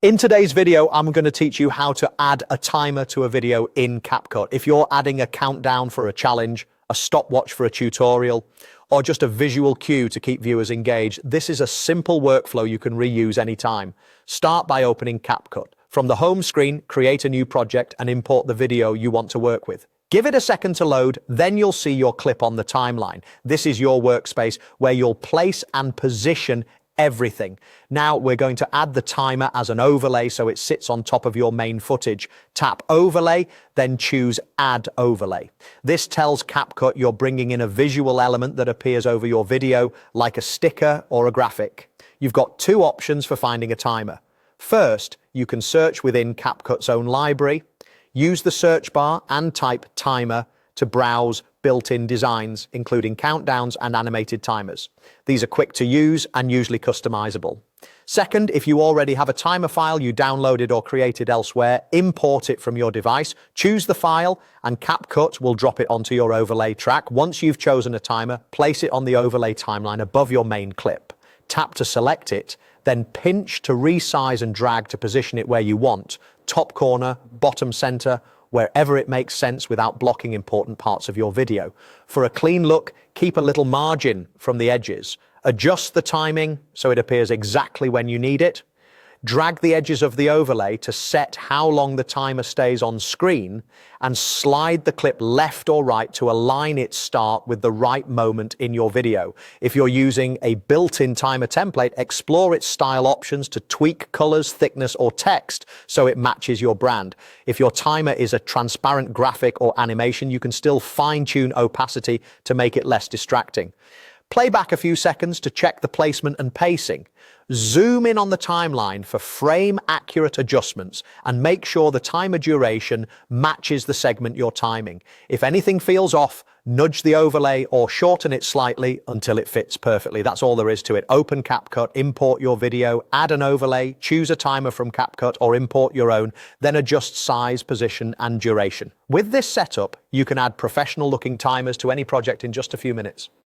In today's video, I'm going to teach you how to add a timer to a video in CapCut. If you're adding a countdown for a challenge, a stopwatch for a tutorial, or just a visual cue to keep viewers engaged, this is a simple workflow you can reuse anytime. Start by opening CapCut. From the home screen, create a new project and import the video you want to work with. Give it a second to load, then you'll see your clip on the timeline. This is your workspace where you'll place and position everything. Now we're going to add the timer as an overlay so it sits on top of your main footage. Tap Overlay, then choose Add Overlay. This tells CapCut you're bringing in a visual element that appears over your video, like a sticker or a graphic. You've got two options for finding a timer. First, you can search within CapCut's own library. Use the search bar and type timer to browse built-in designs, including countdowns and animated timers. These are quick to use and usually customizable. Second, if you already have a timer file you downloaded or created elsewhere, import it from your device, choose the file, and CapCut will drop it onto your overlay track. Once you've chosen a timer, place it on the overlay timeline above your main clip. Tap to select it, then pinch to resize and drag to position it where you want, top corner, bottom center, wherever it makes sense without blocking important parts of your video. For a clean look, keep a little margin from the edges. Adjust the timing so it appears exactly when you need it. Drag the edges of the overlay to set how long the timer stays on screen and slide the clip left or right to align its start with the right moment in your video. If you're using a built-in timer template, explore its style options to tweak colors, thickness, or text so it matches your brand. If your timer is a transparent graphic or animation, you can still fine-tune opacity to make it less distracting. Play back a few seconds to check the placement and pacing. Zoom in on the timeline for frame-accurate adjustments and make sure the timer duration matches the segment you're timing. If anything feels off, nudge the overlay or shorten it slightly until it fits perfectly. That's all there is to it. Open CapCut, import your video, add an overlay, choose a timer from CapCut or import your own, then adjust size, position, and duration. With this setup, you can add professional-looking timers to any project in just a few minutes.